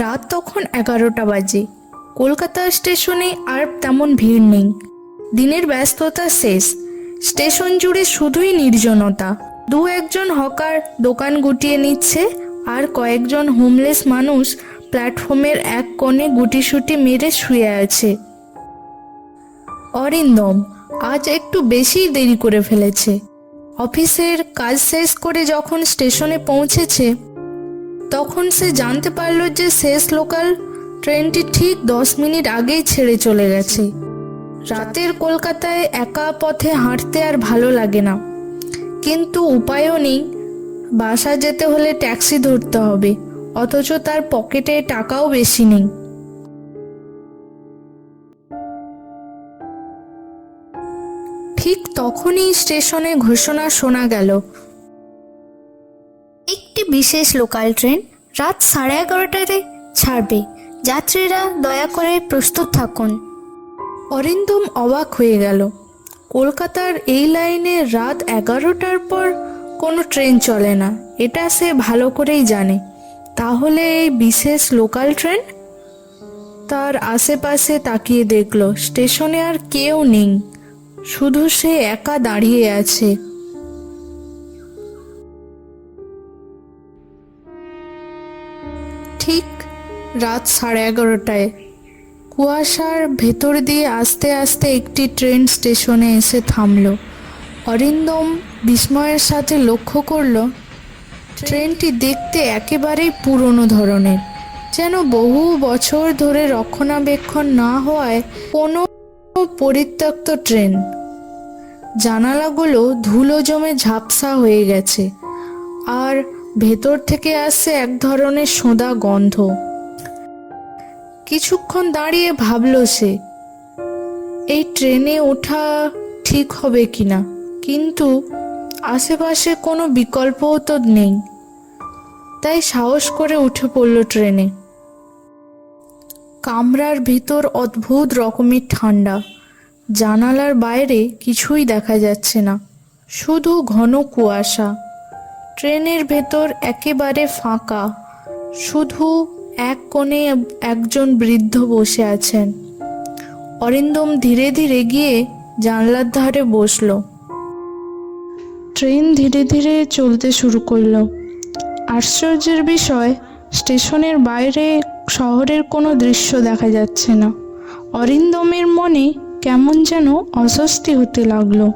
রাত তখন 11টা বাজে। কলকাতা স্টেশনে আর তেমন ভিড় নেই। দিনের ব্যস্ততা শেষ। স্টেশন জুড়ে শুধুই নির্জনতা। দু একজন হকার দোকান গুটিয়ে নিচ্ছে, আর কয়েকজন হোমলেস মানুষ প্ল্যাটফর্মের এক কোণে গুটিসুটি মেরে শুয়ে আছে। অরিন্দম আজ একটু বেশি দেরি করে ফেলেছে। অফিসের কাজ শেষ করে যখন স্টেশনে পৌঁছেছে, তখন সে জানতে পারল যে শেষ লোকাল ট্রেনটি ঠিক 10 মিনিট আগেই ছেড়ে চলে গেছে। রাতের কলকাতায় একা পথে হাঁটতে আর ভালো লাগে না, কিন্তু উপায়ও নেই। বাসা যেতে হলে ট্যাক্সি ধরতে হবে, অথচ তার পকেটে টাকাও বেশি নেই। ঠিক তখনই স্টেশনে ঘোষণা শোনা গেল, একটি বিশেষ লোকাল ট্রেন রাত 11:30টায় ছাড়বে, যাত্রীরা দয়া করে প্রস্তুত থাকুন। অরিন্দম অবাক হয়ে গেল। কলকাতার এই লাইনে রাত 11টার পর কোনো ট্রেন চলে না, এটা সে ভালো করেই জানে। তাহলে এই বিশেষ লোকাল ট্রেন? তার আশেপাশে তাকিয়ে দেখল স্টেশনে আর কেউ নেই, শুধু সে একা দাঁড়িয়ে আছে। ঠিক রাত 11:30টায় কুয়াশার ভেতর দিয়ে আস্তে আস্তে একটি ট্রেন স্টেশনে এসে থামল। অরিন্দম বিস্ময়ের সাথে লক্ষ্য করল, ট্রেনটি দেখতে একেবারেই পুরনো ধরনের, যেন বহু বছর ধরে রক্ষণাবেক্ষণ না হওয়ায় কোনো পরিত্যক্ত ট্রেন। জানালাগুলো ধুলো জমে ঝাপসা হয়ে গেছে, আর ভেতর থেকে আসছে এক ধরনের সোঁদা গন্ধ। কিছুক্ষণ দাঁড়িয়ে ভাবল সে, এই ট্রেনে ওঠা ঠিক হবে কিনা, কিন্তু আশেপাশে কোনো বিকল্পও তো নেই। তাই সাহস করে উঠে পড়ল ট্রেনে। কামরার ভিতর অদ্ভুত রকমের ঠান্ডা। জানালার বাইরে কিছুই দেখা যাচ্ছে না, শুধু ঘন কুয়াশা। ট্রেনের ভেতর একেবারে ফাঁকা, শুধু এক কোণে একজন বৃদ্ধ বসে আছেন। অরিন্দম ধীরে ধীরে গিয়ে জানলার ধারে বসল। ট্রেন ধীরে ধীরে চলতে শুরু করলো। আশ্চর্যের বিষয়, স্টেশনের বাইরে শহরের কোনো দৃশ্য দেখা যাচ্ছে না। অরিন্দমের মনে কেমন যেন অস্বস্তি হতে লাগলো।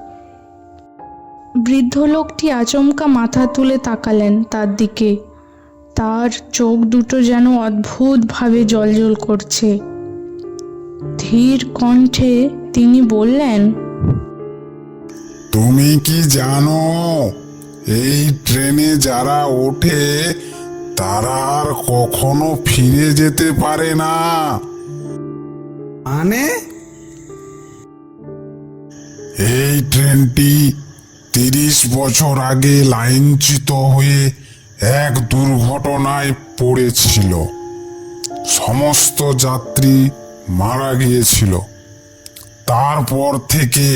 বৃদ্ধ লোকটি আচমকা মাথা তুলে তাকালেন তার দিকে। তার চোখ দুটো যেন অদ্ভুতভাবে জ্বলজ্বল করছে। ধীর কণ্ঠে তিনি বললেন, তুমি কি জানো, এই ট্রেনে যারা ওঠে তারা আর কখনো ফিরে যেতে পারে না? মানে? এই ট্রেনটি 30 বছর আগে লাইনচ্যুত হয়ে এক দুর্ঘটনায় পড়েছিল। সমস্ত যাত্রী মারা গিয়েছিল। তারপর থেকে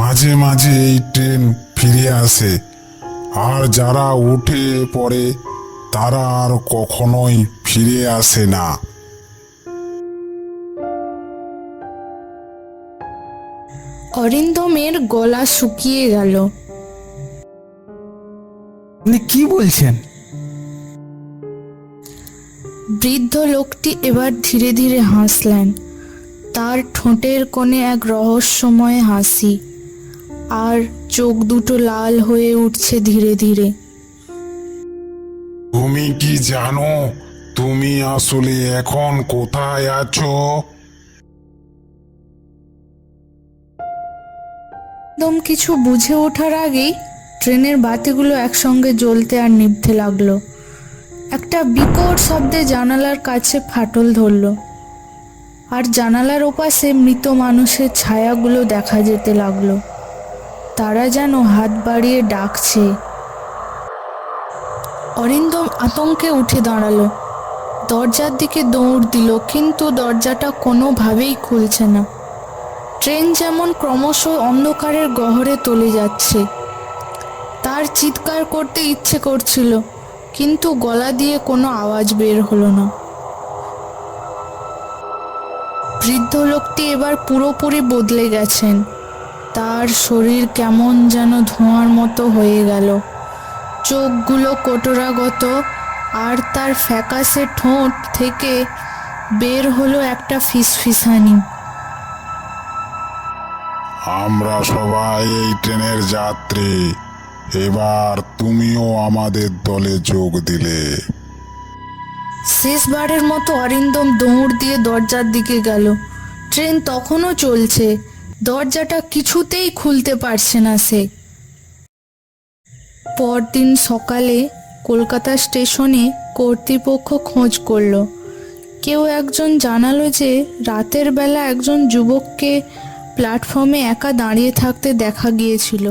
মাঝে মাঝে এই ট্রেন ফিরে আসে, আর যারা উঠে পড়ে তারা আর কখনোই ফিরে আসে না। অরিন্দমের গলা শুকিয়ে গেল। আপনি কি বলছেন? বৃদ্ধ লোকটি এবার ধীরে ধীরে হাসলেন। তার ঠোঁটের কোণে এক রহস্যময় হাসি, আর চোখ দুটো লাল হয়ে উঠছে ধীরে ধীরে। তুমি কি জানো তুমি আসলে এখন কোথায় আছো? একদম কিছু বুঝে ওঠার আগেই ট্রেনের বাতিগুলো একসঙ্গে জ্বলতে আর নিভতে লাগলো। একটা বিকট শব্দে জানালার কাছে ফাটল ধরল, আর জানালার ওপাশে মৃত মানুষের ছায়াগুলো দেখা যেতে লাগলো। তারা যেন হাত বাড়িয়ে ডাকছে। অরিন্দম আতঙ্কে উঠে দাঁড়ালো, দরজার দিকে দৌড় দিল, কিন্তু দরজাটা কোনোভাবেই খুলছে না। ট্রেন যেমন ক্রমশ অন্ধকারের গহ্বরে তলে যাচ্ছে। তার চিৎকার করতে ইচ্ছে করছিল, কিন্তু গলা দিয়ে কোনো আওয়াজ বের হলো না। বৃদ্ধ লোকটি এবার পুরোপুরি বদলে গেছেন। তার শরীর কেমন যেন ধোঁয়ার মতো হয়ে গেল, চোখগুলো কোটরাগত, আর তার ফ্যাকাশে ঠোঁট থেকে বের হলো একটা ফিসফিসানি। আমরা সবাই এই ট্রেনের যাত্রী, এবার তুমিও আমাদের দলে যোগ দিলে। শেষবারের মতো অরিন্দম দৌড় দিয়ে দরজার দিকে গেল। ট্রেন তখনও চলছে, দরজাটা কিছুতেই খুলতে পারছে না সে। পরদিন সকালে কলকাতা স্টেশনে কর্তৃপক্ষ খোঁজ করলো। কেউ একজন জানালো যে রাতের বেলা একজন যুবককে প্ল্যাটফর্মে একা দাঁড়িয়ে থাকতে দেখা গিয়েছিল।